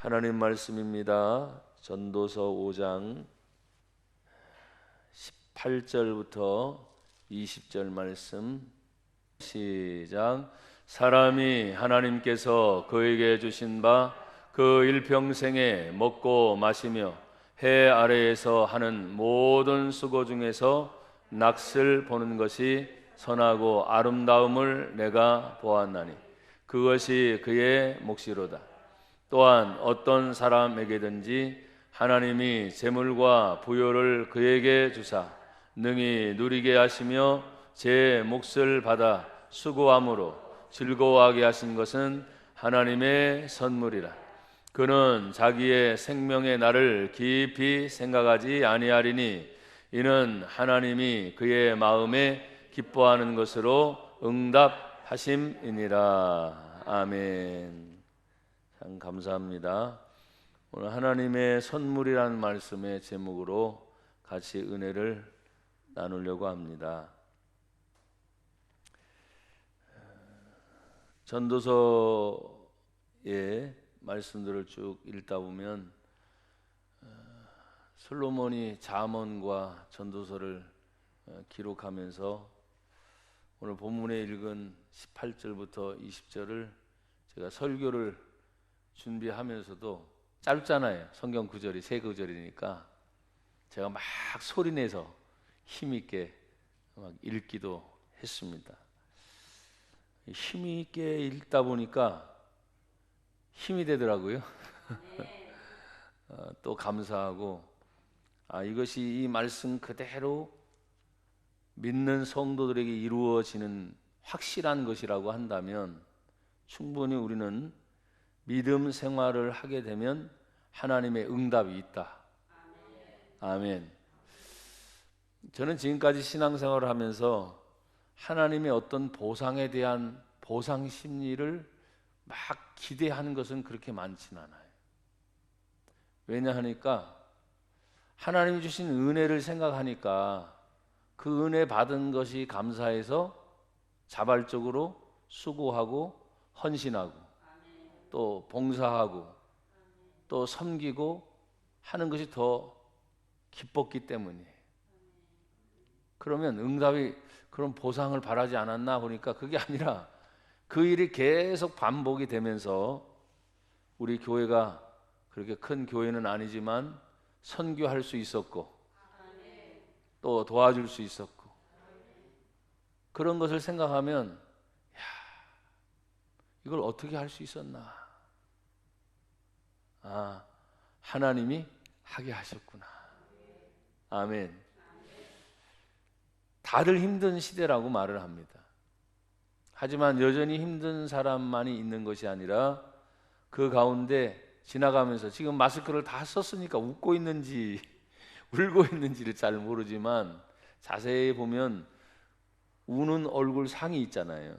하나님 말씀입니다. 전도서 5장 18절부터 20절 말씀. 시작. 사람이 하나님께서 그에게 주신 바 그 일평생에 먹고 마시며 해 아래에서 하는 모든 수고 중에서 낯을 보는 것이 선하고 아름다움을 내가 보았나니 그것이 그의 몫이로다. 또한 어떤 사람에게든지 하나님이 재물과 부요를 그에게 주사 능히 누리게 하시며 제 몫을 받아 수고함으로 즐거워하게 하신 것은 하나님의 선물이라. 그는 자기의 생명의 날을 깊이 생각하지 아니하리니 이는 하나님이 그의 마음에 기뻐하는 것으로 응답하심이니라. 아멘. 참 감사합니다. 오늘 하나님의 선물이라는 말씀의 제목으로 같이 은혜를 나누려고 합니다. 전도서의 말씀들을 쭉 읽다 보면 솔로몬이 잠언과 전도서를 기록하면서 오늘 본문에 읽은 18절부터 20절을 제가 설교를 준비하면서도 짧잖아요. 성경 구절이 세 구절이니까 제가 막 소리내서 힘있게 막 읽기도 했습니다. 힘있게 읽다 보니까 힘이 되더라고요. 또 감사하고 이것이 이 말씀 그대로 믿는 성도들에게 이루어지는 확실한 것이라고 한다면 충분히 우리는 믿음 생활을 하게 되면 하나님의 응답이 있다. 아멘. 저는 지금까지 신앙생활을 하면서 하나님의 어떤 보상에 대한 보상 심리를 막 기대하는 것은 그렇게 많지는 않아요. 왜냐하니까 하나님이 주신 은혜를 생각하니까 그 은혜 받은 것이 감사해서 자발적으로 수고하고 헌신하고 또 봉사하고 또 섬기고 하는 것이 더 기뻤기 때문이에요. 그러면 응답이 그런 보상을 바라지 않았나 보니까 그게 아니라 그 일이 계속 반복이 되면서 우리 교회가 그렇게 큰 교회는 아니지만 선교할 수 있었고 또 도와줄 수 있었고 그런 것을 생각하면 이걸 어떻게 할 수 있었나. 하나님이 하게 하셨구나. 아멘. 다들 힘든 시대라고 말을 합니다. 하지만 여전히 힘든 사람만이 있는 것이 아니라 그 가운데 지나가면서 지금 마스크를 다 썼으니까 웃고 있는지 울고 있는지를 잘 모르지만 자세히 보면 우는 얼굴 상이 있잖아요.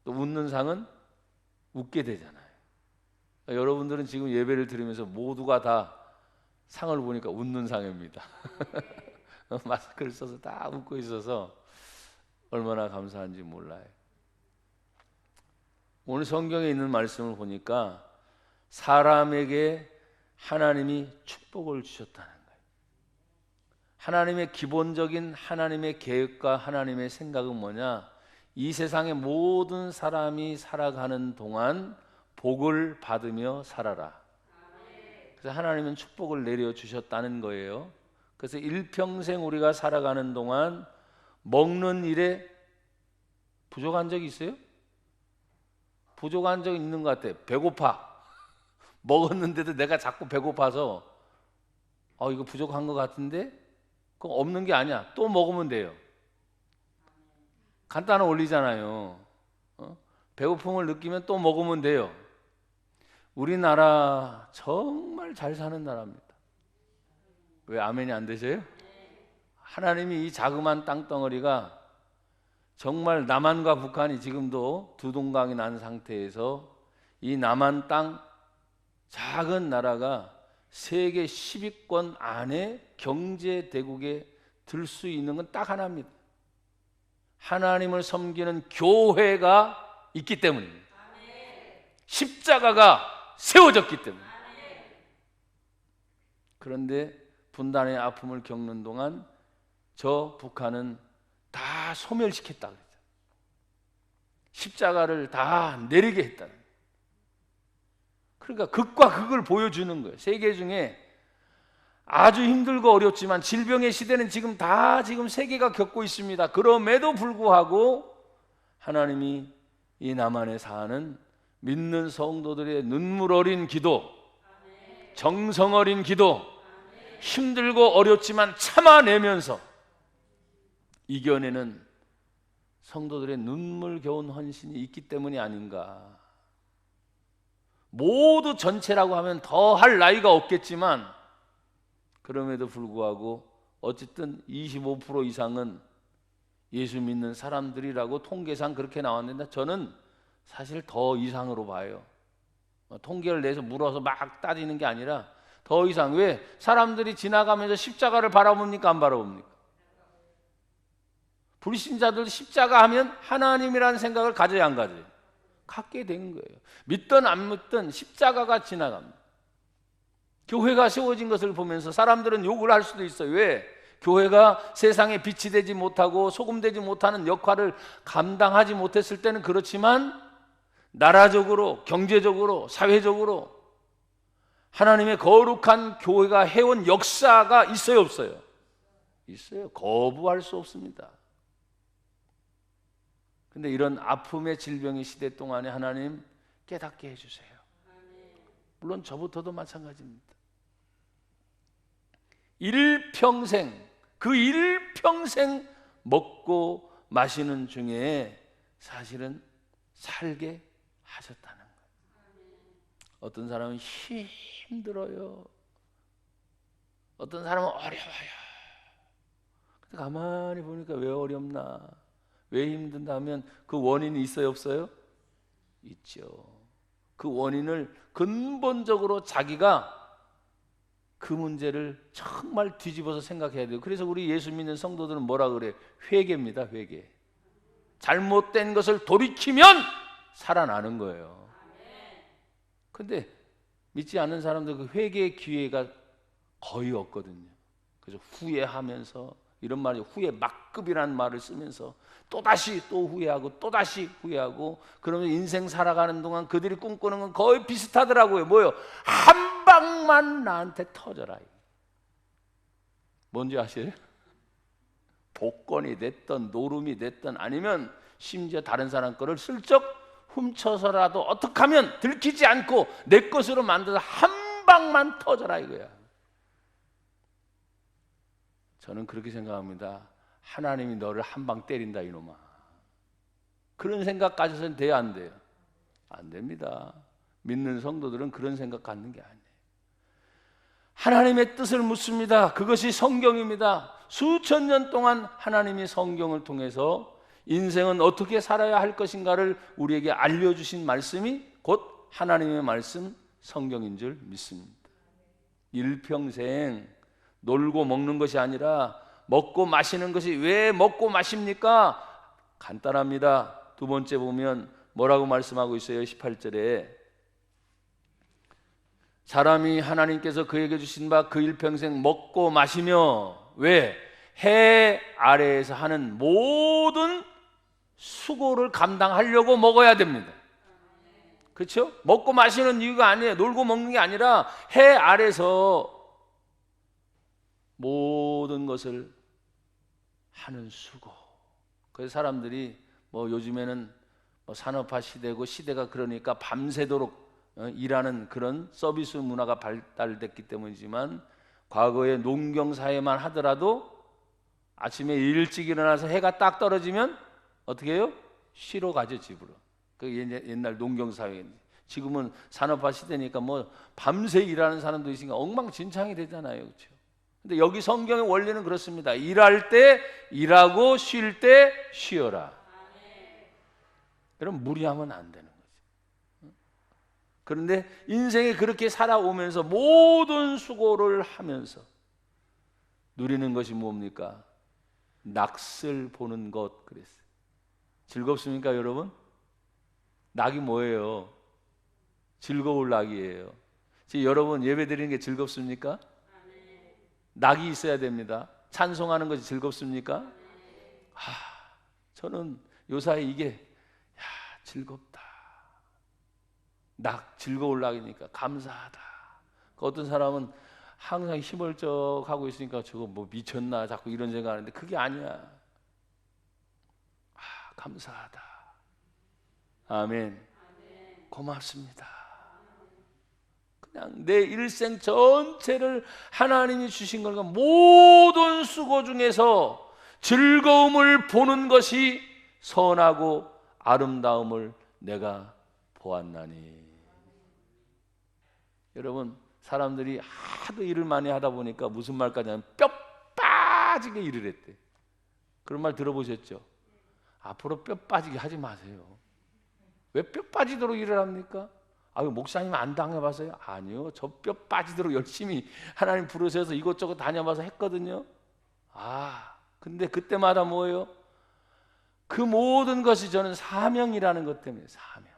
또 웃는 상은 웃게 되잖아요. 여러분들은 지금 예배를 들으면서 모두가 다 상을 보니까 웃는 상입니다. 마스크를 써서 다 웃고 있어서 얼마나 감사한지 몰라요. 오늘 성경에 있는 말씀을 보니까 사람에게 하나님이 축복을 주셨다는 거예요. 하나님의 기본적인 하나님의 계획과 하나님의 생각은 뭐냐? 이 세상의 모든 사람이 살아가는 동안 복을 받으며 살아라. 그래서 하나님은 축복을 내려주셨다는 거예요. 그래서 일평생 우리가 살아가는 동안 먹는 일에 부족한 적이 있어요? 부족한 적이 있는 것 같아. 배고파. 먹었는데도 내가 자꾸 배고파서 이거 부족한 것 같은데? 그거 없는 게 아니야. 또 먹으면 돼요. 간단한 원리잖아요. 배고픔을 느끼면 또 먹으면 돼요. 우리나라 정말 잘 사는 나라입니다. 왜 아멘이 안 되세요? 하나님이 이 자그마한 땅덩어리가 정말 남한과 북한이 지금도 두 동강이 난 상태에서 이 남한 땅 작은 나라가 세계 10위권 안에 경제 대국에 들 수 있는 건 딱 하나입니다. 하나님을 섬기는 교회가 있기 때문입니다. 십자가가 세워졌기 때문에. 그런데 분단의 아픔을 겪는 동안 저 북한은 다 소멸시켰다 그랬죠. 십자가를 다 내리게 했다. 그러니까 극과 극을 보여주는 거예요. 세계 중에 아주 힘들고 어렵지만 질병의 시대는 지금 세계가 겪고 있습니다. 그럼에도 불구하고 하나님이 이 남한에 사는 믿는 성도들의 눈물 어린 기도, 정성 어린 기도, 힘들고 어렵지만 참아내면서 이겨내는 성도들의 눈물겨운 헌신이 있기 때문이 아닌가. 모두 전체라고 하면 더 할 나이가 없겠지만 그럼에도 불구하고 어쨌든 25% 이상은 예수 믿는 사람들이라고 통계상 그렇게 나왔는데 저는 사실 더 이상으로 봐요. 통계를 내서 물어서 막 따지는 게 아니라 더 이상. 왜? 사람들이 지나가면서 십자가를 바라봅니까? 안 바라봅니까? 불신자들 십자가 하면 하나님이라는 생각을 가져야 안 가져요? 갖게 된 거예요. 믿든 안 믿든 십자가가 지나갑니다. 교회가 세워진 것을 보면서 사람들은 욕을 할 수도 있어요. 왜? 교회가 세상에 빛이 되지 못하고 소금 되지 못하는 역할을 감당하지 못했을 때는 그렇지만 나라적으로, 경제적으로, 사회적으로 하나님의 거룩한 교회가 해온 역사가 있어요, 없어요? 있어요. 거부할 수 없습니다. 근데 이런 아픔의 질병의 시대 동안에 하나님 깨닫게 해주세요. 물론 저부터도 마찬가지입니다. 일평생, 그 일평생 먹고 마시는 중에 사실은 살게 하셨다는 거예요. 어떤 사람은 힘들어요. 어떤 사람은 어려워요. 근데 가만히 보니까 왜 어렵나? 왜 힘든가 하면 그 원인이 있어요, 없어요? 있죠. 그 원인을 근본적으로 자기가 그 문제를 정말 뒤집어서 생각해야 돼요. 그래서 우리 예수 믿는 성도들은 뭐라 그래요? 회개입니다, 회개. 잘못된 것을 돌이키면 살아나는 거예요. 근데 믿지 않는 사람들 그 회개의 기회가 거의 없거든요. 그래서 후회하면서, 이런 말이 후회 막급이라는 말을 쓰면서 또다시 또 후회하고 또다시 후회하고, 그러면 인생 살아가는 동안 그들이 꿈꾸는 건 거의 비슷하더라고요. 뭐요? 한 방만 나한테 터져라. 뭔지 아세요? 복권이 됐든 노름이 됐든 아니면 심지어 다른 사람 거를 슬쩍 훔쳐서라도 어떻게 하면 들키지 않고 내 것으로 만들어서 한 방만 터져라 이거야. 저는 그렇게 생각합니다. 하나님이 너를 한 방 때린다 이놈아. 그런 생각 가져서는 돼요, 안 돼요? 안 됩니다. 믿는 성도들은 그런 생각 갖는 게 아니에요. 하나님의 뜻을 묻습니다. 그것이 성경입니다. 수천 년 동안 하나님이 성경을 통해서 인생은 어떻게 살아야 할 것인가를 우리에게 알려주신 말씀이 곧 하나님의 말씀 성경인 줄 믿습니다. 일평생 놀고 먹는 것이 아니라 먹고 마시는 것이, 왜 먹고 마십니까? 간단합니다. 두 번째 보면 뭐라고 말씀하고 있어요? 18절에 사람이 하나님께서 그에게 주신 바 그 일평생 먹고 마시며, 왜? 해 아래에서 하는 모든 수고를 감당하려고 먹어야 됩니다. 그렇죠? 먹고 마시는 이유가 아니에요. 놀고 먹는 게 아니라 해 아래서 모든 것을 하는 수고. 그래서 사람들이 요즘에는 산업화 시대고 시대가 그러니까 밤새도록 일하는 그런 서비스 문화가 발달됐기 때문이지만, 과거에 농경사회만 하더라도 아침에 일찍 일어나서 해가 딱 떨어지면 어떻게 해요? 쉬러 가죠, 집으로. 그 옛날 농경사회. 지금은 산업화 시대니까 밤새 일하는 사람도 있으니까 엉망진창이 되잖아요, 그렇죠? 근데 여기 성경의 원리는 그렇습니다. 일할 때 일하고 쉴 때 쉬어라. 그럼 무리하면 안 되는 거죠. 그런데 인생에 그렇게 살아오면서 모든 수고를 하면서 누리는 것이 뭡니까? 낙을 보는 것 그랬어요. 즐겁습니까, 여러분? 낙이 뭐예요? 즐거울 낙이에요. 지금 여러분 예배 드리는 게 즐겁습니까? 낙이 있어야 됩니다. 찬송하는 것이 즐겁습니까? 저는 요사이 이게 즐겁다. 낙, 즐거울 낙이니까 감사하다. 어떤 사람은 항상 희멀쩍하고 있으니까 저거 뭐 미쳤나 자꾸 이런 생각하는데 그게 아니야. 감사하다. 아멘. 고맙습니다. 그냥 내 일생 전체를 하나님이 주신 걸까 모든 수고 중에서 즐거움을 보는 것이 선하고 아름다움을 내가 보았나니. 여러분, 사람들이 하도 일을 많이 하다 보니까 무슨 말까지 하면 뼈 빠지게 일을 했대. 그런 말 들어보셨죠? 앞으로 뼈 빠지게 하지 마세요. 왜 뼈 빠지도록 일을 합니까? 목사님 안 당해봤어요? 아니요, 저 뼈 빠지도록 열심히 하나님 부르셔서 이것저것 다녀봐서 했거든요. 근데 그때마다 뭐예요? 그 모든 것이 저는 사명이라는 것 때문에 사명.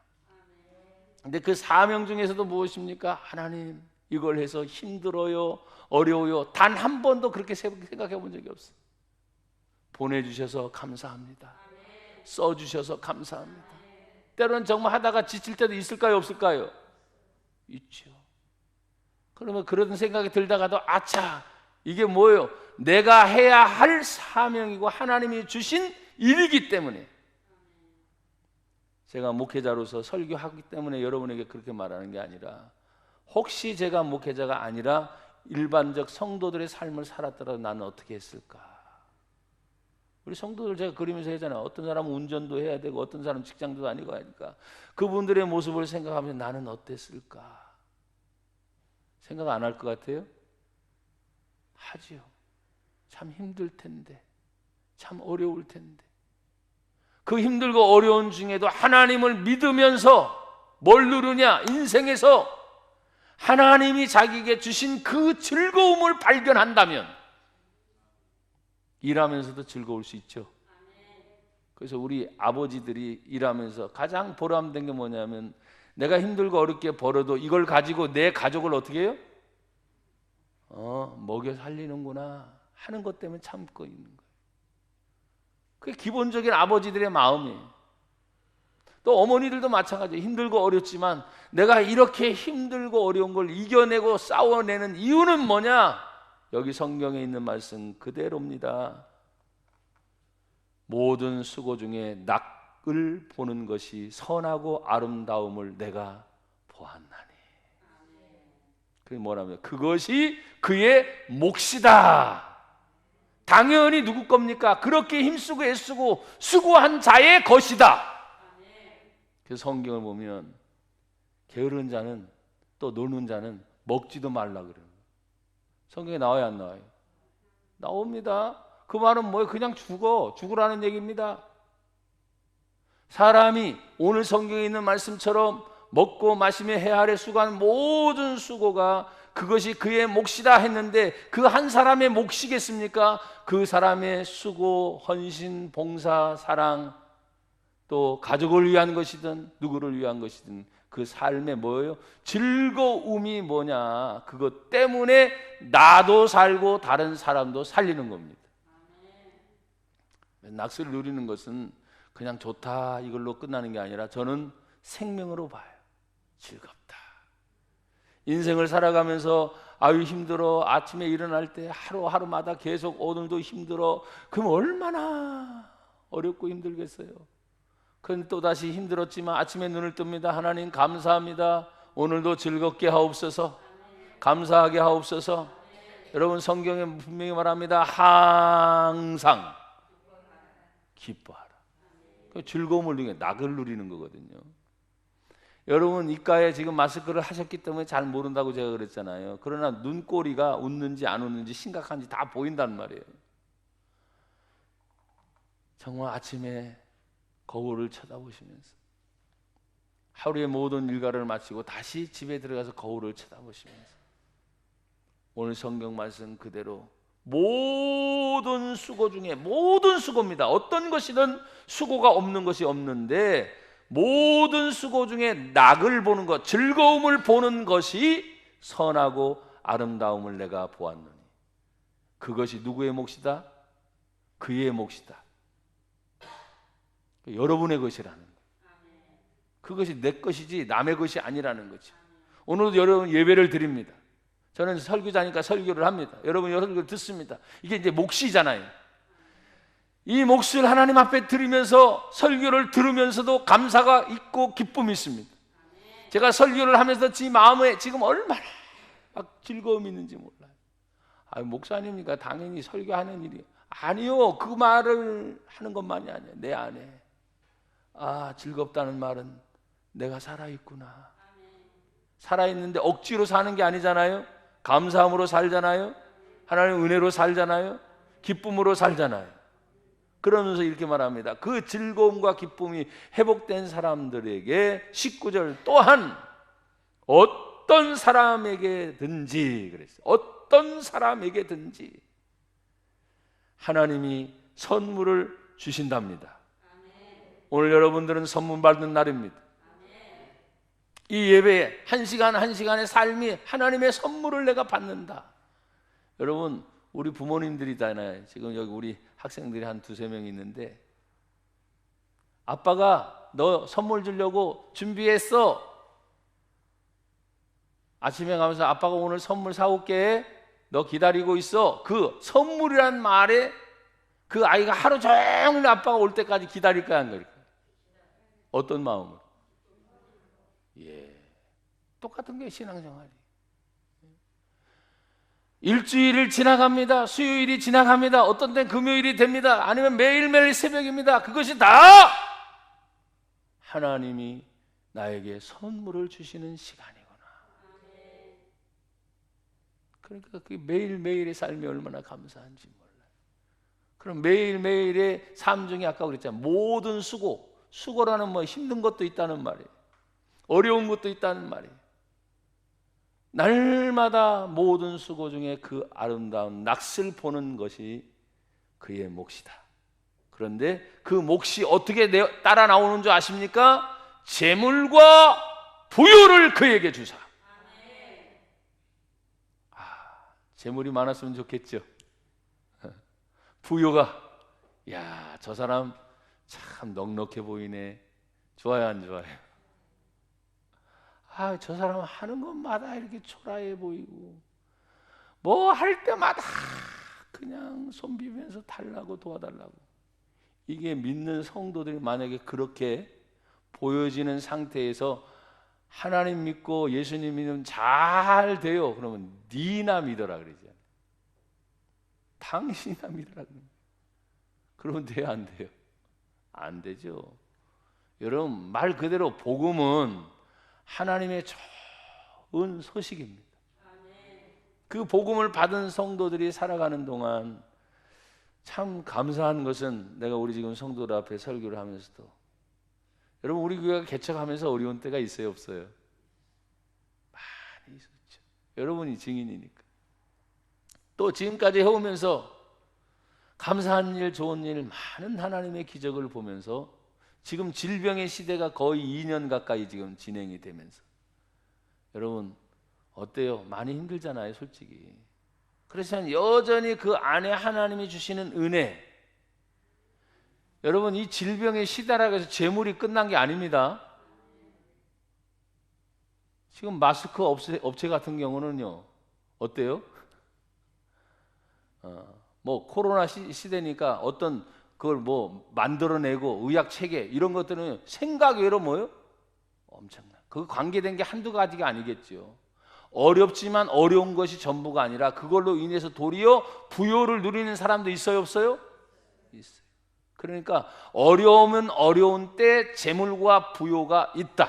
근데 그 사명 중에서도 무엇입니까? 하나님, 이걸 해서 힘들어요, 어려워요. 단 한 번도 그렇게 생각해 본 적이 없어요. 보내주셔서 감사합니다. 써주셔서 감사합니다. 때로는 정말 하다가 지칠 때도 있을까요, 없을까요? 있죠. 그러면 그런 생각이 들다가도 이게 뭐예요? 내가 해야 할 사명이고 하나님이 주신 일이기 때문에, 제가 목회자로서 설교하기 때문에 여러분에게 그렇게 말하는 게 아니라, 혹시 제가 목회자가 아니라 일반적 성도들의 삶을 살았더라도 나는 어떻게 했을까? 우리 성도들 제가 그리면서 하잖아요. 어떤 사람은 운전도 해야 되고 어떤 사람은 직장도 다니고 하니까 그분들의 모습을 생각하면 나는 어땠을까? 생각 안 할 것 같아요? 하지요. 참 힘들 텐데, 참 어려울 텐데, 그 힘들고 어려운 중에도 하나님을 믿으면서 뭘 누르냐? 인생에서 하나님이 자기에게 주신 그 즐거움을 발견한다면 일하면서도 즐거울 수 있죠. 그래서 우리 아버지들이 일하면서 가장 보람된 게 뭐냐면, 내가 힘들고 어렵게 벌어도 이걸 가지고 내 가족을 어떻게 해요? 먹여 살리는구나 하는 것 때문에 참고 있는 거예요. 그게 기본적인 아버지들의 마음이에요. 또 어머니들도 마찬가지예요. 힘들고 어렵지만 내가 이렇게 힘들고 어려운 걸 이겨내고 싸워내는 이유는 뭐냐? 여기 성경에 있는 말씀 그대로입니다. 모든 수고 중에 낙을 보는 것이 선하고 아름다움을 내가 보았나니. 그게 뭐라면 그것이 그의 몫이다. 당연히 누구 겁니까? 그렇게 힘쓰고 애쓰고 수고한 자의 것이다. 그래서 성경을 보면 게으른 자는, 또 노는 자는 먹지도 말라 그래요. 성경에 나와요, 안 나와요? 나옵니다. 그 말은 뭐예요? 그냥 죽으라는 얘기입니다. 사람이 오늘 성경에 있는 말씀처럼 먹고 마시며 해 아래 수고한 모든 수고가 그것이 그의 몫이다 했는데, 그 한 사람의 몫이겠습니까? 그 사람의 수고, 헌신, 봉사, 사랑, 또 가족을 위한 것이든 누구를 위한 것이든 그 삶의 뭐예요? 즐거움이 뭐냐? 그것 때문에 나도 살고 다른 사람도 살리는 겁니다. 낙수를 누리는 것은 그냥 좋다 이걸로 끝나는 게 아니라 저는 생명으로 봐요. 즐겁다. 인생을 살아가면서 힘들어, 아침에 일어날 때 하루하루마다 계속 오늘도 힘들어, 그럼 얼마나 어렵고 힘들겠어요. 그런데 또다시 힘들었지만 아침에 눈을 뜹니다. 하나님 감사합니다. 오늘도 즐겁게 하옵소서, 감사하게 하옵소서. 여러분, 성경에 분명히 말합니다. 항상 기뻐하라. 그 즐거움을 누리는, 낙을 누리는 거거든요. 여러분, 입가에 지금 마스크를 하셨기 때문에 잘 모른다고 제가 그랬잖아요. 그러나 눈꼬리가 웃는지 안 웃는지 심각한지 다 보인단 말이에요. 정말 아침에 거울을 쳐다보시면서 하루의 모든 일과를 마치고 다시 집에 들어가서 거울을 쳐다보시면서 오늘 성경 말씀 그대로 모든 수고 중에, 모든 수고입니다. 어떤 것이든 수고가 없는 것이 없는데 모든 수고 중에 낙을 보는 것, 즐거움을 보는 것이 선하고 아름다움을 내가 보았느니. 그것이 누구의 몫이다? 그의 몫이다. 여러분의 것이라는 거예요. 그것이 내 것이지 남의 것이 아니라는 거죠. 오늘도 여러분 예배를 드립니다. 저는 설교자니까 설교를 합니다. 여러분 설교를 듣습니다. 이게 이제 몫이잖아요. 이 몫을 하나님 앞에 드리면서 설교를 들으면서도 감사가 있고 기쁨이 있습니다. 제가 설교를 하면서 제 마음에 지금 얼마나 막 즐거움이 있는지 몰라요. 목사님이니까 당연히 설교하는 일이 아니요. 그 말을 하는 것만이 아니에요. 내 안에 즐겁다는 말은 내가 살아있구나. 살아있는데 억지로 사는 게 아니잖아요. 감사함으로 살잖아요. 하나님의 은혜로 살잖아요. 기쁨으로 살잖아요. 그러면서 이렇게 말합니다. 그 즐거움과 기쁨이 회복된 사람들에게 19절 또한 어떤 사람에게든지 그랬어요. 어떤 사람에게든지 하나님이 선물을 주신답니다. 오늘 여러분들은 선물 받는 날입니다. 이 예배에 한 시간 한 시간의 삶이 하나님의 선물을 내가 받는다. 여러분 우리 부모님들이잖아요. 지금 여기 우리 학생들이 한 두세 명 있는데 아빠가 너 선물 주려고 준비했어. 아침에 가면서 아빠가 오늘 선물 사올게. 너 기다리고 있어. 그 선물이란 말에 그 아이가 하루 종일 아빠가 올 때까지 기다릴 거야 안 그럴까? 어떤 마음으로? 똑같은 게 신앙생활이. 일주일을 지나갑니다. 수요일이 지나갑니다. 어떤 때는 금요일이 됩니다. 아니면 매일매일 새벽입니다. 그것이 다 하나님이 나에게 선물을 주시는 시간이구나. 그러니까 그 매일매일의 삶이 얼마나 감사한지 몰라요. 그럼 매일매일의 삶 중에 아까 그랬잖아요. 모든 수고라는 힘든 것도 있다는 말이에요. 어려운 것도 있다는 말이에요. 날마다 모든 수고 중에 그 아름다운 낯을 보는 것이 그의 몫이다. 그런데 그 몫이 어떻게 따라 나오는 줄 아십니까? 재물과 부유를 그에게 주사. 재물이 많았으면 좋겠죠. 부유가 저 사람 참 넉넉해 보이네. 좋아요 안 좋아요? 저 사람 하는 것마다 이렇게 초라해 보이고 뭐 할 때마다 그냥 손 비비면서 달라고 도와달라고. 이게 믿는 성도들이 만약에 그렇게 보여지는 상태에서 하나님 믿고 예수님 믿으면 잘 돼요. 그러면 니나 믿어라 그러잖아요. 당신이나 믿어라. 그러면 돼요 안 돼요? 안 되죠. 여러분 말 그대로 복음은 하나님의 좋은 소식입니다. 그 복음을 받은 성도들이 살아가는 동안 참 감사한 것은 내가 우리 지금 성도들 앞에 설교를 하면서도 여러분 우리 교회가 개척하면서 어려운 때가 있어요 없어요? 많이 있었죠. 여러분이 증인이니까. 또 지금까지 해오면서 감사한 일 좋은 일 많은 하나님의 기적을 보면서 지금 질병의 시대가 거의 2년 가까이 지금 진행이 되면서 여러분 어때요? 많이 힘들잖아요 솔직히. 그렇지만 여전히 그 안에 하나님이 주시는 은혜. 여러분 이 질병의 시대라고 해서 재물이 끝난 게 아닙니다. 지금 마스크 업체 같은 경우는요 어때요? 코로나 시대니까 어떤 그걸 만들어내고 의학 체계 이런 것들은 생각 외로 엄청나. 그 관계된 게 한두 가지가 아니겠죠. 어렵지만 어려운 것이 전부가 아니라 그걸로 인해서 도리어 부요를 누리는 사람도 있어요 없어요? 있어요. 그러니까 어려우면 어려운 때 재물과 부요가 있다.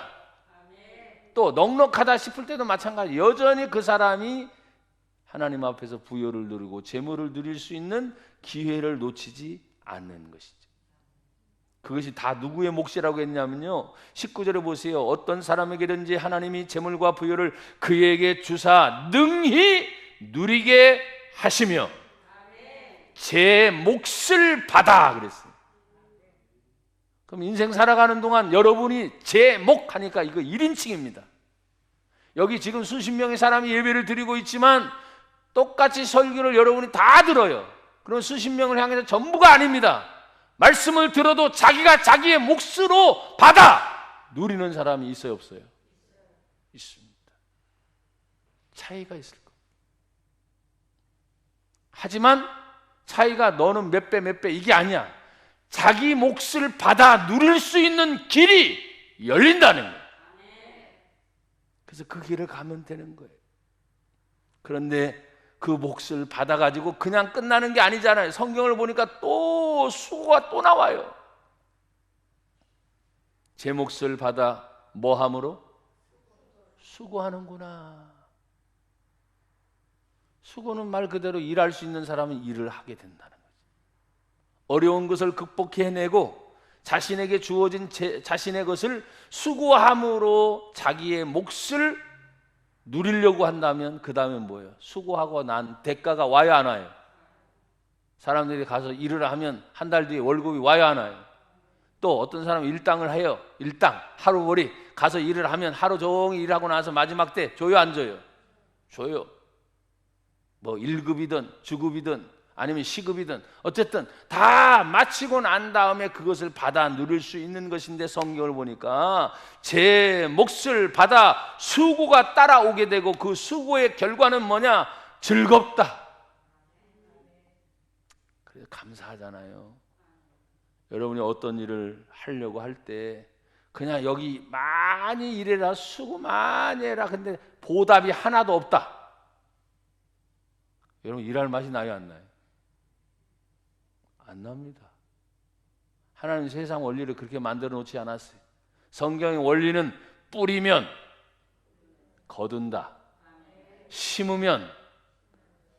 또 넉넉하다 싶을 때도 마찬가지. 여전히 그 사람이 하나님 앞에서 부요를 누리고 재물을 누릴 수 있는 기회를 놓치지 않는 것이죠. 그것이 다 누구의 몫이라고 했냐면요 19절에 보세요. 어떤 사람에게든지 하나님이 재물과 부요를 그에게 주사 능히 누리게 하시며 제 몫을 받아 그랬어요. 그럼 인생 살아가는 동안 여러분이 제 몫 하니까 이거 1인칭입니다. 여기 지금 수십 명의 사람이 예배를 드리고 있지만 똑같이 설교를 여러분이 다 들어요. 그럼 수십 명을 향해서 전부가 아닙니다. 말씀을 들어도 자기가 자기의 몫으로 받아 누리는 사람이 있어요, 없어요? 있습니다. 차이가 있을 겁니다. 하지만 차이가 너는 몇 배 몇 배 이게 아니야. 자기 몫을 받아 누릴 수 있는 길이 열린다는 거예요. 그래서 그 길을 가면 되는 거예요. 그런데 그 몫을 받아가지고 그냥 끝나는 게 아니잖아요. 성경을 보니까 또 수고가 또 나와요. 제 몫을 받아 뭐 함으로? 수고하는구나. 수고는 말 그대로 일할 수 있는 사람은 일을 하게 된다는 거죠. 어려운 것을 극복해내고 자신에게 주어진 자신의 것을 수고함으로 자기의 몫을 누리려고 한다면 그 다음에 뭐예요? 수고하고 난 대가가 와야 안 와요? 사람들이 가서 일을 하면 한 달 뒤에 월급이 와야 안 와요? 또 어떤 사람은 일당을 해요. 일당 하루벌이 가서 일을 하면 하루 종일 일하고 나서 마지막 때 줘요, 안 줘요? 줘요. 뭐 1급이든 주급이든 아니면 시급이든 어쨌든 다 마치고 난 다음에 그것을 받아 누릴 수 있는 것인데, 성경을 보니까 제 몫을 받아 수고가 따라오게 되고 그 수고의 결과는 뭐냐? 즐겁다. 그래서 감사하잖아요. 여러분이 어떤 일을 하려고 할 때 그냥 여기 많이 일해라, 수고 많이 해라, 근데 보답이 하나도 없다. 여러분 일할 맛이 나요, 안 나요? 안 납니다. 하나님 세상 원리를 그렇게 만들어 놓지 않았어요. 성경의 원리는 뿌리면 거둔다, 심으면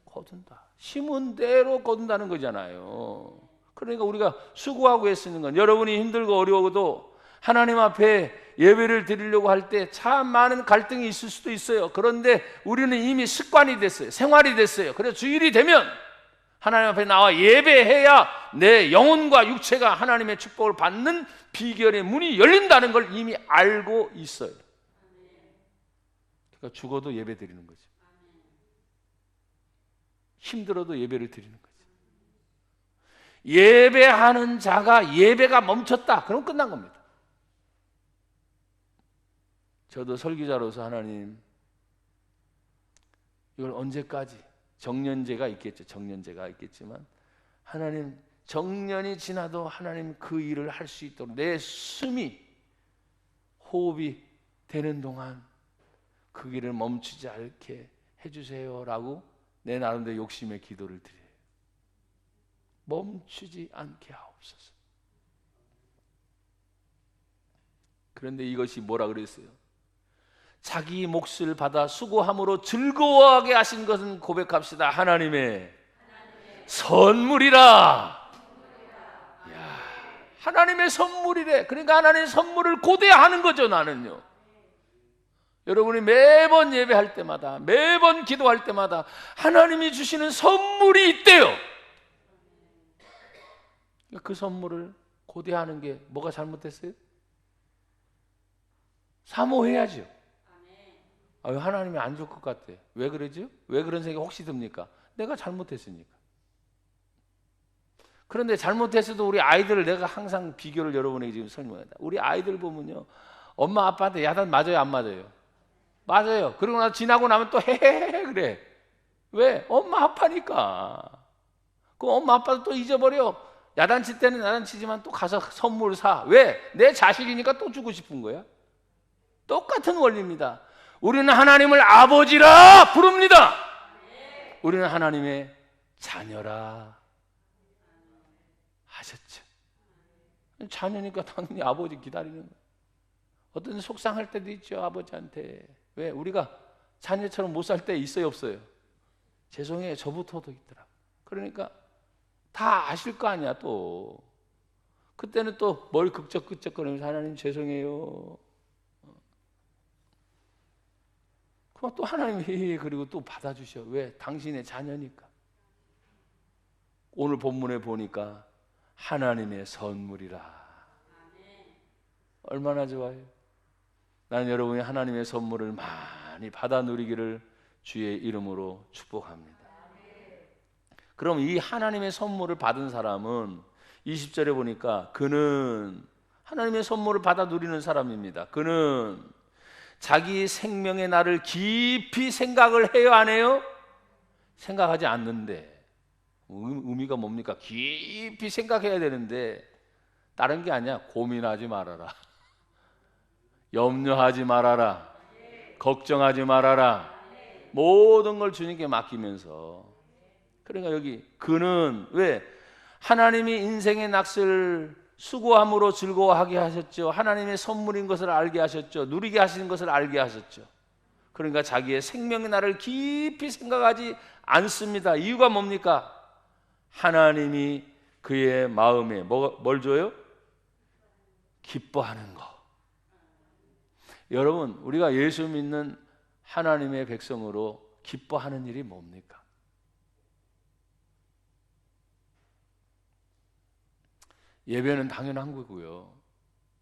거둔다. 심은 대로 거둔다는 거잖아요. 그러니까 우리가 수고하고 애쓰는 건, 여러분이 힘들고 어려워도 하나님 앞에 예배를 드리려고 할 때 참 많은 갈등이 있을 수도 있어요. 그런데 우리는 이미 습관이 됐어요. 생활이 됐어요. 그래서 주일이 되면 하나님 앞에 나와 예배해야 내 영혼과 육체가 하나님의 축복을 받는 비결의 문이 열린다는 걸 이미 알고 있어요. 그러니까 죽어도 예배 드리는 거죠. 힘들어도 예배를 드리는 거죠. 예배하는 자가 예배가 멈췄다, 그럼 끝난 겁니다. 저도 설교자로서 하나님, 이걸 언제까지, 정년제가 있겠죠. 정년제가 있겠지만 하나님, 정년이 지나도 하나님 그 일을 할 수 있도록 내 숨이, 호흡이 되는 동안 그 길을 멈추지 않게 해주세요라고 내 나름대로 욕심의 기도를 드려요. 멈추지 않게 하옵소서. 그런데 이것이 뭐라 그랬어요? 자기 몫을 받아 수고함으로 즐거워하게 하신 것은 고백합시다. 하나님의 선물이라. 야, 하나님의 선물이래. 그러니까 하나님의 선물을 고대하는 거죠, 나는요. 여러분이 매번 예배할 때마다, 매번 기도할 때마다 하나님이 주시는 선물이 있대요. 그 선물을 고대하는 게 뭐가 잘못됐어요? 사모해야죠. 하나님이 안 줄 것 같아. 왜 그러죠? 왜 그런 생각이 혹시 듭니까? 내가 잘못했으니까. 그런데 잘못했어도 우리 아이들을, 내가 항상 비교를 여러분에게 지금 설명한다. 우리 아이들 보면요, 엄마 아빠한테 야단 맞아요, 안 맞아요? 맞아요. 그러고 나서 지나고 나면 또 헤헤헤 그래. 왜? 엄마 아빠니까. 그 엄마 아빠도 또 잊어버려. 야단칠 때는 야단치지만 또 가서 선물 사. 왜? 내 자식이니까 또 주고 싶은 거야. 똑같은 원리입니다. 우리는 하나님을 아버지라 부릅니다. 우리는 하나님의 자녀라 하셨죠. 자녀니까 당연히 아버지 기다리는 거예요. 어떤 속상할 때도 있죠, 아버지한테. 왜? 우리가 자녀처럼 못 살 때 있어요, 없어요? 죄송해요, 저부터도 있더라. 그러니까 다 아실 거 아니야. 또 그때는 또 뭘 극적극적거리면서 하나님 죄송해요. 그럼 또 하나님이 그리고 또 받아주셔. 왜? 당신의 자녀니까. 오늘 본문에 보니까 하나님의 선물이라. 얼마나 좋아요. 나는 여러분이 하나님의 선물을 많이 받아 누리기를 주의 이름으로 축복합니다. 그럼 이 하나님의 선물을 받은 사람은 20절에 보니까 그는 하나님의 선물을 받아 누리는 사람입니다. 그는 자기 생명의 날을 깊이 생각을 해요, 안 해요? 생각하지 않는데 의미가 뭡니까? 깊이 생각해야 되는데 다른 게 아니야. 고민하지 말아라. 염려하지 말아라. 걱정하지 말아라. 모든 걸 주님께 맡기면서. 그러니까 여기 그는 왜? 하나님이 인생의 낚시를 수고함으로 즐거워하게 하셨죠. 하나님의 선물인 것을 알게 하셨죠. 누리게 하시는 것을 알게 하셨죠. 그러니까 자기의 생명의 날을 깊이 생각하지 않습니다. 이유가 뭡니까? 하나님이 그의 마음에 뭘 줘요? 기뻐하는 거. 여러분, 우리가 예수 믿는 하나님의 백성으로 기뻐하는 일이 뭡니까? 예배는 당연한 거고요.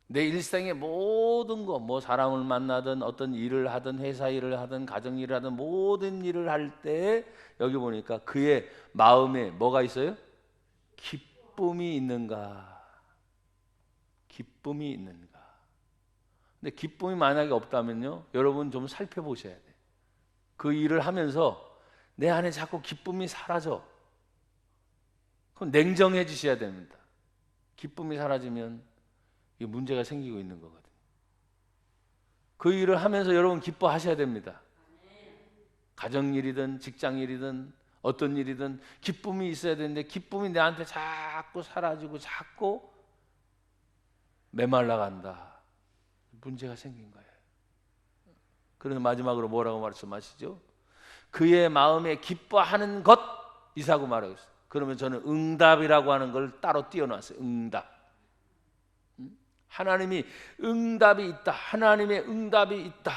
내 일생의 모든 거, 뭐 사람을 만나든 어떤 일을 하든 회사 일을 하든 가정 일을 하든 모든 일을 할 때 여기 보니까 그의 마음에 뭐가 있어요? 기쁨이 있는가? 기쁨이 있는가? 근데 기쁨이 만약에 없다면요, 여러분 좀 살펴보셔야 돼요. 그 일을 하면서 내 안에 자꾸 기쁨이 사라져. 그럼 냉정해지셔야 됩니다. 기쁨이 사라지면 이 문제가 생기고 있는 거거든요. 그 일을 하면서 여러분 기뻐하셔야 됩니다. 가정일이든 직장일이든 어떤 일이든 기쁨이 있어야 되는데 기쁨이 내한테 자꾸 사라지고 자꾸 메말라 간다. 문제가 생긴 거예요. 그래서 마지막으로 뭐라고 말씀하시죠? 그의 마음에 기뻐하는 것 이사고 말하고 있어요. 그러면 저는 응답이라고 하는 걸 따로 띄워놨어요. 응답. 하나님이 응답이 있다. 하나님의 응답이 있다.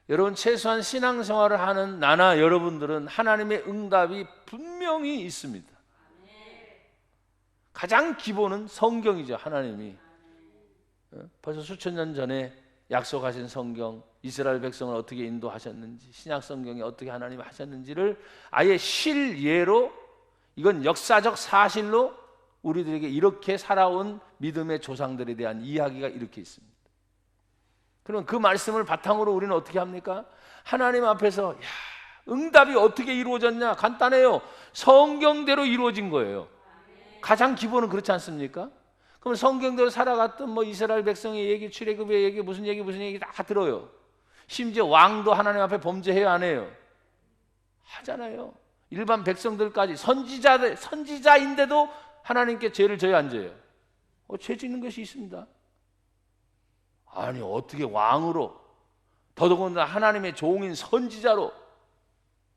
여러분 최소한 신앙생활을 하는 나나 여러분들은 하나님의 응답이 분명히 있습니다. 가장 기본은 성경이죠. 하나님이 벌써 수천 년 전에 약속하신 성경, 이스라엘 백성을 어떻게 인도하셨는지, 신약 성경에 어떻게 하나님이 하셨는지를 아예 실예로, 이건 역사적 사실로 우리들에게 이렇게 살아온 믿음의 조상들에 대한 이야기가 이렇게 있습니다. 그럼 그 말씀을 바탕으로 우리는 어떻게 합니까? 하나님 앞에서 응답이 어떻게 이루어졌냐? 간단해요. 성경대로 이루어진 거예요. 가장 기본은 그렇지 않습니까? 그럼 성경대로 살아갔던 뭐 이스라엘 백성의 얘기, 출애굽의 얘기, 무슨 얘기 다 들어요. 심지어 왕도 하나님 앞에 범죄해요, 안 해요? 하잖아요. 일반 백성들까지 선지자인데도 하나님께 죄를 져요, 안 져요? 죄 짓는 것이 있습니다. 아니 어떻게 왕으로, 더더군다나 하나님의 종인 선지자로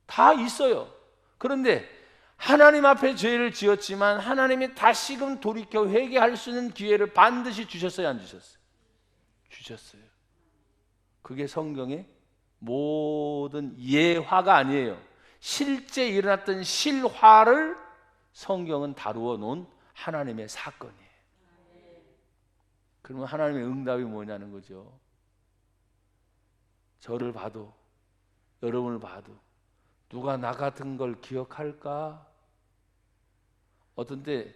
다 있어요. 그런데 하나님 앞에 죄를 지었지만 하나님이 다시금 돌이켜 회개할 수 있는 기회를 반드시 주셨어요, 안 주셨어요? 주셨어요. 그게 성경의 모든 예화가 아니에요. 실제 일어났던 실화를 성경은 다루어 놓은 하나님의 사건이에요. 그러면 하나님의 응답이 뭐냐는 거죠. 저를 봐도 여러분을 봐도 누가 나 같은 걸 기억할까? 어떤 때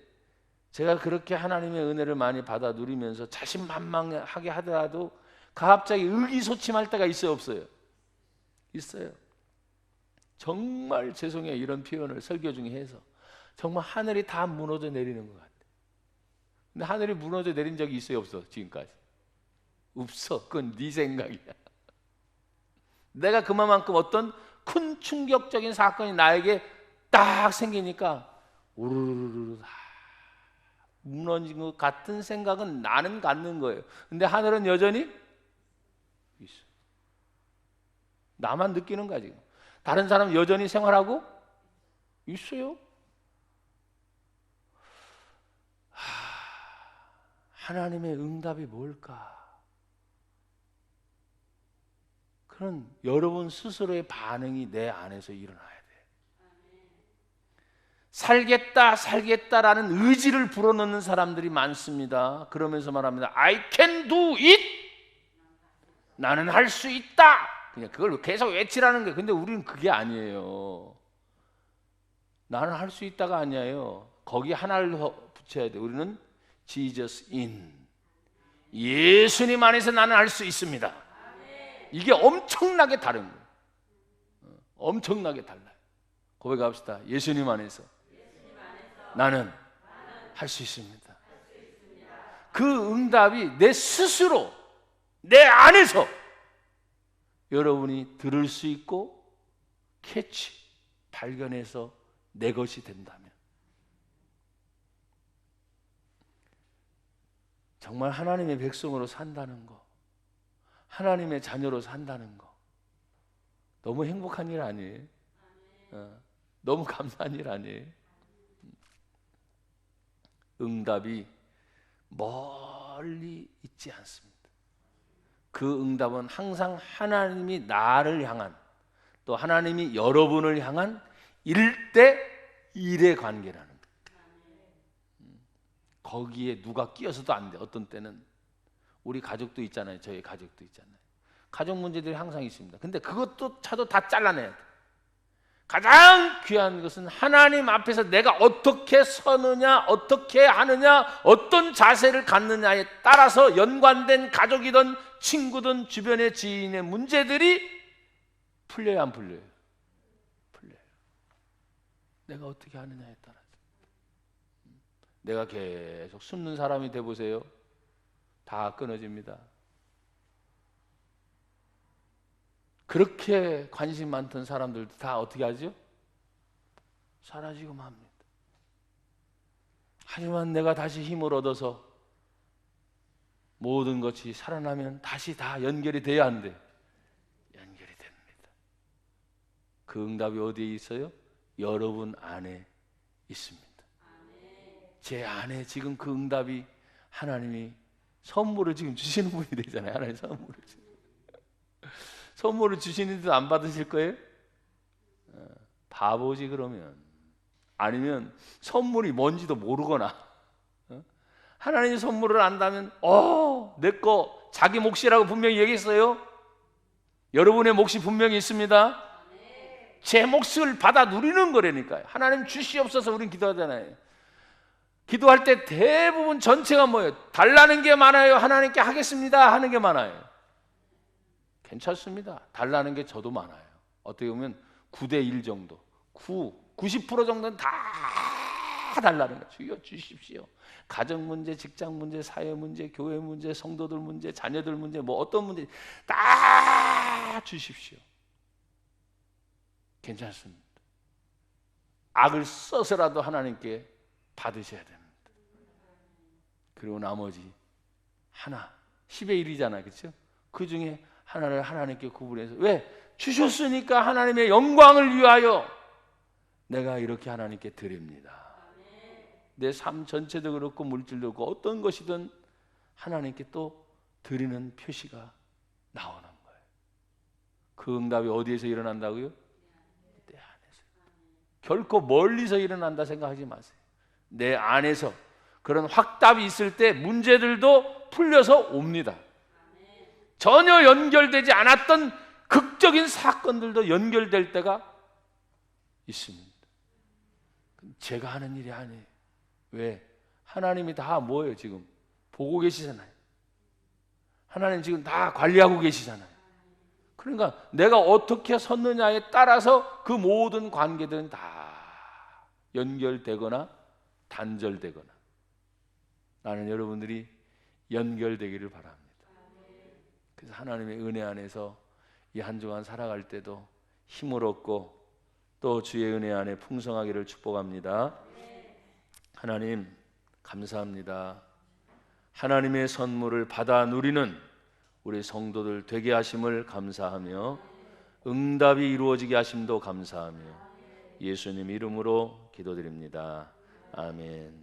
제가 그렇게 하나님의 은혜를 많이 받아 누리면서 자신만만하게 하더라도 갑자기 의기소침할 때가 있어요, 없어요? 있어요. 정말 죄송해요, 이런 표현을 설교 중에 해서. 정말 하늘이 다 무너져 내리는 것 같아요. 근데 하늘이 무너져 내린 적이 있어요, 없어? 지금까지? 없어. 그건 네 생각이야. 내가 그만큼 어떤 큰 충격적인 사건이 나에게 딱 생기니까 우르르르 무너진 것 같은 생각은 나는 갖는 거예요. 근데 하늘은 여전히 있어. 나만 느끼는 거야 지금. 다른 사람은 여전히 생활하고 있어요. 하나님의 응답이 뭘까? 그런 여러분 스스로의 반응이 내 안에서 일어나야 돼. 살겠다라는 의지를 불어넣는 사람들이 많습니다. 그러면서 말합니다. I can do it. 나는 할 수 있다. 그냥 그걸 계속 외치라는 거예요. 근데 우리는 그게 아니에요. 나는 할 수 있다가 아니에요. 거기 하나를 붙여야 돼. 우리는 Jesus in, 예수님 안에서 나는 할 수 있습니다. 이게 엄청나게 다른 거예요. 엄청나게 달라요. 고백합시다. 예수님 안에서 나는 할 수 있습니다. 그 응답이 내 스스로, 내 안에서 여러분이 들을 수 있고 캐치, 발견해서 내 것이 된다면 정말 하나님의 백성으로 산다는 거, 하나님의 자녀로 산다는 거 너무 행복한 일 아니에요? 너무 감사한 일 아니에요? 응답이 멀리 있지 않습니다. 그 응답은 항상 하나님이 나를 향한, 또 하나님이 여러분을 향한 1대1의 관계라는 거예요. 거기에 누가 끼어서도 안 돼. 어떤 때는 우리 가족도 있잖아요. 저희 가족도 있잖아요. 가족 문제들이 항상 있습니다. 근데 그것도 차도 다 잘라내야 돼. 가장 귀한 것은 하나님 앞에서 내가 어떻게 서느냐, 어떻게 하느냐, 어떤 자세를 갖느냐에 따라서 연관된 가족이든 친구든 주변의 지인의 문제들이 풀려야 안 풀려요? 풀려요. 내가 어떻게 하느냐에 따라서. 내가 계속 숨는 사람이 돼보세요. 다 끊어집니다. 그렇게 관심 많던 사람들도 다 어떻게 하죠? 사라지고 맙니다. 하지만 내가 다시 힘을 얻어서 모든 것이 살아나면 다시 다 연결이 돼야 하는데 연결이 됩니다. 그 응답이 어디에 있어요? 여러분 안에 있습니다. 제 안에 지금 그 응답이 하나님이 선물을 지금 주시는 분이 되잖아요. 하나님 선물을 주시는데도 안 받으실 거예요? 바보지 그러면. 아니면 선물이 뭔지도 모르거나, 하나님의 선물을 안다면 내 거 자기 몫이라고 분명히 얘기했어요. 여러분의 몫이 분명히 있습니다. 제 몫을 받아 누리는 거라니까요. 하나님 주시옵소서 우린 기도하잖아요. 기도할 때 대부분 전체가 뭐예요? 달라는 게 많아요? 하나님께 하겠습니다 하는 게 많아요? 괜찮습니다. 달라는 게 저도 많아요. 어떻게 보면 9대1 정도, 90% 정도는 다 달라는 거예요. 주여 주십시오. 가정 문제, 직장 문제, 사회 문제, 교회 문제, 성도들 문제, 자녀들 문제, 뭐 어떤 문제 다 주십시오. 괜찮습니다. 악을 써서라도 하나님께 받으셔야 됩니다. 그리고 나머지 하나, 10의 1이잖아요. 그렇죠? 그 중에 하나를 하나님께 구분해서, 왜? 주셨으니까 하나님의 영광을 위하여 내가 이렇게 하나님께 드립니다. 내 삶 전체도 그렇고 물질도 그렇고 어떤 것이든 하나님께 또 드리는 표시가 나오는 거예요. 그 응답이 어디에서 일어난다고요? 내 안에서. 결코 멀리서 일어난다 생각하지 마세요. 내 안에서 그런 확답이 있을 때 문제들도 풀려서 옵니다. 전혀 연결되지 않았던 극적인 사건들도 연결될 때가 있습니다. 제가 하는 일이 아니에요. 왜? 하나님이 다 뭐예요? 지금 보고 계시잖아요. 하나님 지금 다 관리하고 계시잖아요. 그러니까 내가 어떻게 섰느냐에 따라서 그 모든 관계들은 다 연결되거나 단절되거나, 나는 여러분들이 연결되기를 바랍니다. 그래서 하나님의 은혜 안에서 이 한 주간 살아갈 때도 힘을 얻고 또 주의 은혜 안에 풍성하기를 축복합니다. 하나님 감사합니다. 하나님의 선물을 받아 누리는 우리 성도들 되게 하심을 감사하며 응답이 이루어지게 하심도 감사하며 예수님 이름으로 기도드립니다. 아멘.